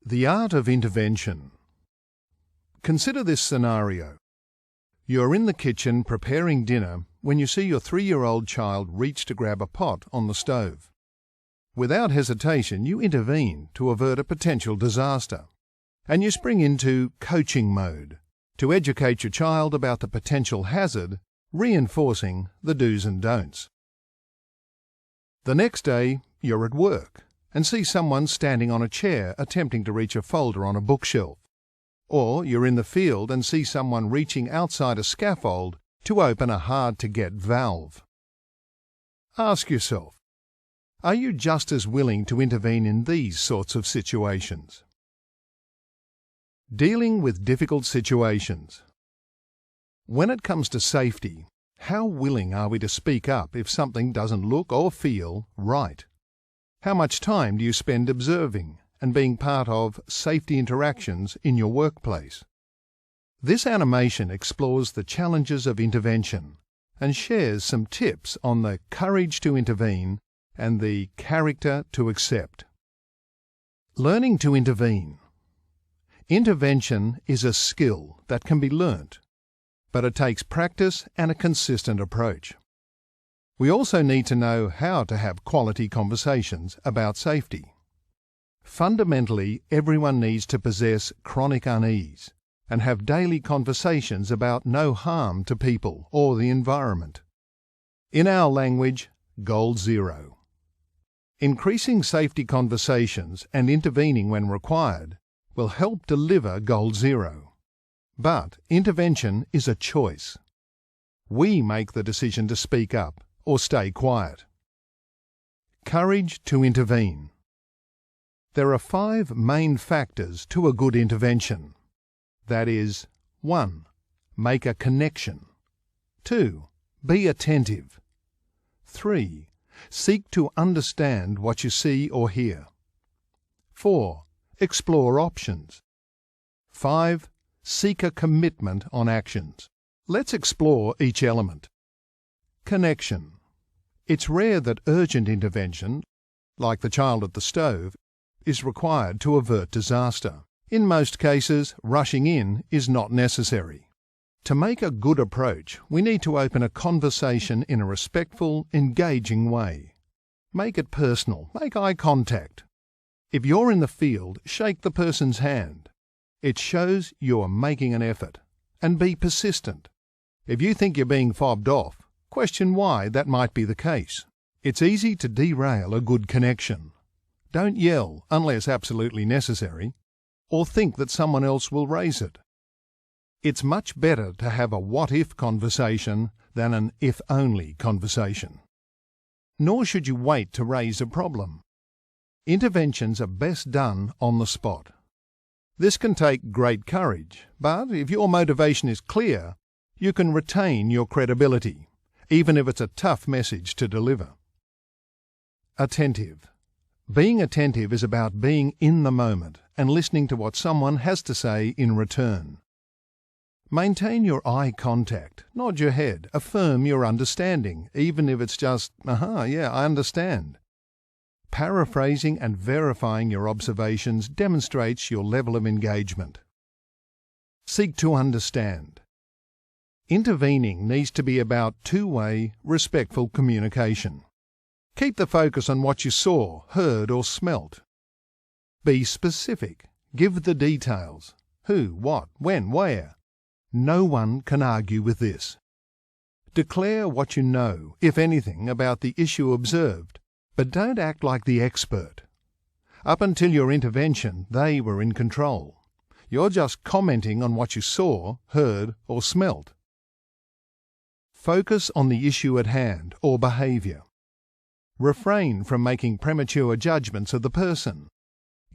The art of intervention. Consider this scenario. You are in the kitchen preparing dinner when you see your 3-year-old child reach to grab a pot on the stove. Without hesitation, you intervene to avert a potential disaster, and you spring into coaching mode to educate your child about the potential hazard, reinforcing the do's and don'ts. The next day, you're at work and see someone standing on a chair attempting to reach a folder on a bookshelf. Or you're in the field and see someone reaching outside a scaffold to open a hard-to-get valve. Ask yourself, are you just as willing to intervene in these sorts of situations? Dealing with difficult situations. When it comes to safety, how willing are we to speak up if something doesn't look or feel right? How much time do you spend observing and being part of safety interactions in your workplace? This animation explores the challenges of intervention and shares some tips on the courage to intervene and the character to accept. Learning to intervene. Intervention is a skill that can be learnt, but it takes practice and a consistent approach. We also need to know how to have quality conversations about safety. Fundamentally, everyone needs to possess chronic unease and have daily conversations about no harm to people or the environment. In our language, Goal Zero. Increasing safety conversations and intervening when required will help deliver Goal Zero. But intervention is a choice. We make the decision to speak up or stay quiet. Courage to intervene. There are 5 main factors to a good intervention. That is, 1. Make a connection. 2. Be attentive. 3. Seek to understand what you see or hear. 4. Explore options. 5. Seek a commitment on actions. Let's explore each element. Connection. It's rare that urgent intervention, like the child at the stove, is required to avert disaster. In most cases, rushing in is not necessary. To make a good approach, we need to open a conversation in a respectful, engaging way. Make it personal. Make eye contact. If you're in the field, shake the person's hand. It shows you're making an effort. And be persistent. If you think you're being fobbed off, question why that might be the case. It's easy to derail a good connection. Don't yell unless absolutely necessary, or think that someone else will raise it. It's much better to have a what-if conversation than an if-only conversation. Nor should you wait to raise a problem. Interventions are best done on the spot. This can take great courage, but if your motivation is clear, you can retain your credibility, even if it's a tough message to deliver. Attentive. Being attentive is about being in the moment and listening to what someone has to say in return. Maintain your eye contact, nod your head, affirm your understanding, even if it's just, yeah, I understand. Paraphrasing and verifying your observations demonstrates your level of engagement. Seek to understand. Intervening needs to be about two-way, respectful communication. Keep the focus on what you saw, heard, or smelt. Be specific. Give the details. Who, what, when, where. No one can argue with this. Declare what you know, if anything, about the issue observed, but don't act like the expert. Up until your intervention, they were in control. You're just commenting on what you saw, heard, or smelt. Focus on the issue at hand or behaviour. Refrain from making premature judgments of the person.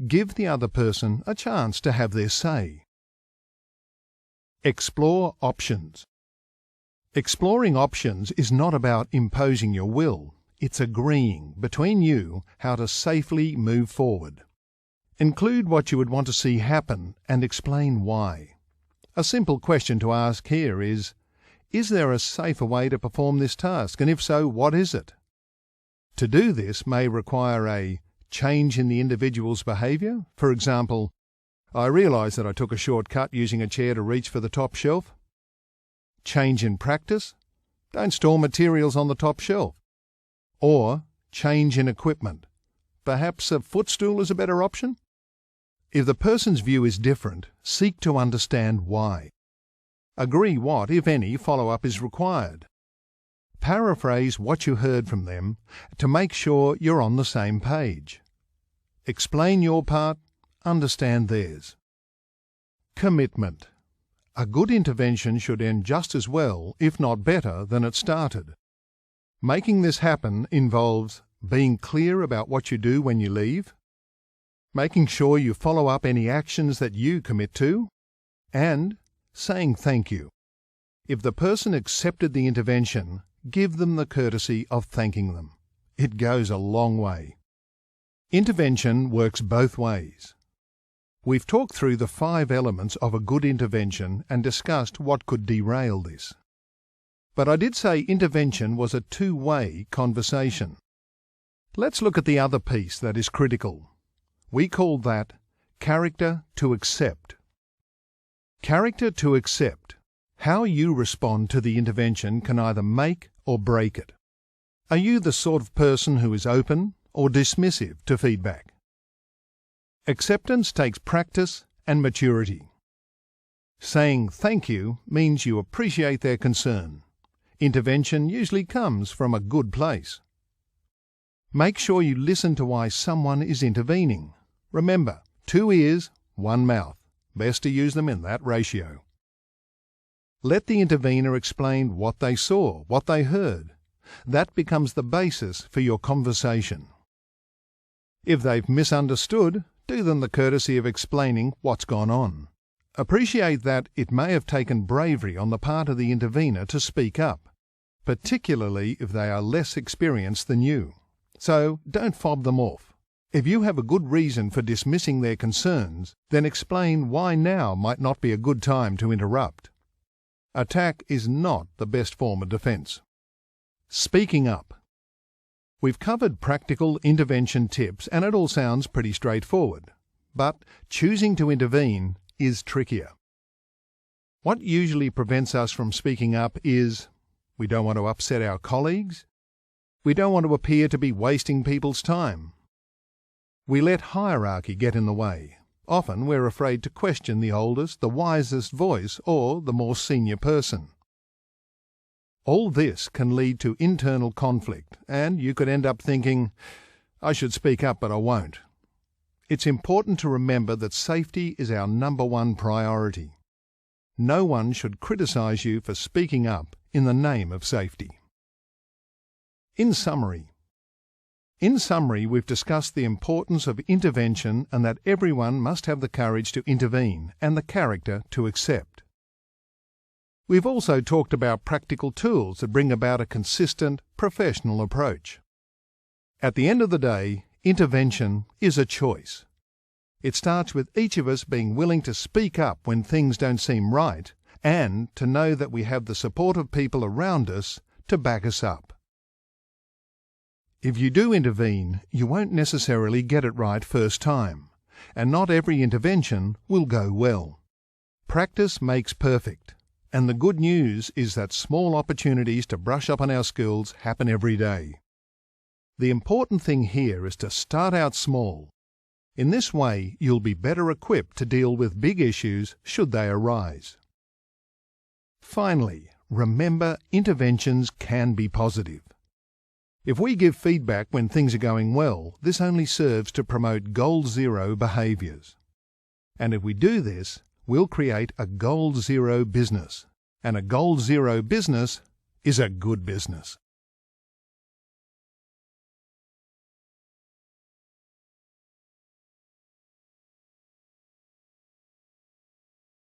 Give the other person a chance to have their say. Explore options. Exploring options is not about imposing your will. It's agreeing between you how to safely move forward. Include what you would want to see happen and explain why. A simple question to ask here is there a safer way to perform this task, and if so, what is it? To do this may require a change in the individual's behaviour, for example, I realise that I took a shortcut using a chair to reach for the top shelf. Change in practice. Don't store materials on the top shelf. Or change in equipment. Perhaps a footstool is a better option? If the person's view is different, seek to understand why. Agree what, if any, follow-up is required. Paraphrase what you heard from them to make sure you're on the same page. Explain your part, understand theirs. Commitment. A good intervention should end just as well, if not better, than it started. Making this happen involves being clear about what you do when you leave, making sure you follow up any actions that you commit to, and saying thank you. If the person accepted the intervention, give them the courtesy of thanking them. It goes a long way. Intervention works both ways. We've talked through the 5 elements of a good intervention and discussed what could derail this. But I did say intervention was a two-way conversation. Let's look at the other piece that is critical. We call that character to accept. Character to accept. How you respond to the intervention can either make or break it. Are you the sort of person who is open or dismissive to feedback? Acceptance takes practice and maturity. Saying thank you means you appreciate their concern. Intervention usually comes from a good place. Make sure you listen to why someone is intervening. Remember, 2 ears, 1 mouth. Best to use them in that ratio. Let the intervener explain what they saw, what they heard. That becomes the basis for your conversation. If they've misunderstood, do them the courtesy of explaining what's gone on. Appreciate that it may have taken bravery on the part of the intervener to speak up, particularly if they are less experienced than you. So don't fob them off. If you have a good reason for dismissing their concerns, then explain why now might not be a good time to interrupt. Attack is not the best form of defense. Speaking up. We've covered practical intervention tips and it all sounds pretty straightforward, but choosing to intervene is trickier. What usually prevents us from speaking up is we don't want to upset our colleagues, we don't want to appear to be wasting people's time. We let hierarchy get in the way. Often we're afraid to question the oldest, the wisest voice or the more senior person. All this can lead to internal conflict, and you could end up thinking, I should speak up, but I won't. It's important to remember that safety is our #1 priority. No one should criticize you for speaking up in the name of safety. In summary, we've discussed the importance of intervention and that everyone must have the courage to intervene and the character to accept. We've also talked about practical tools that bring about a consistent, professional approach. At the end of the day, intervention is a choice. It starts with each of us being willing to speak up when things don't seem right and to know that we have the support of people around us to back us up. If you do intervene, you won't necessarily get it right first time, and not every intervention will go well. Practice makes perfect, and the good news is that small opportunities to brush up on our skills happen every day. The important thing here is to start out small. In this way, you'll be better equipped to deal with big issues should they arise. Finally, remember interventions can be positive. If we give feedback when things are going well, this only serves to promote goal zero behaviours. And if we do this, we'll create a goal zero business. And a goal zero business is a good business.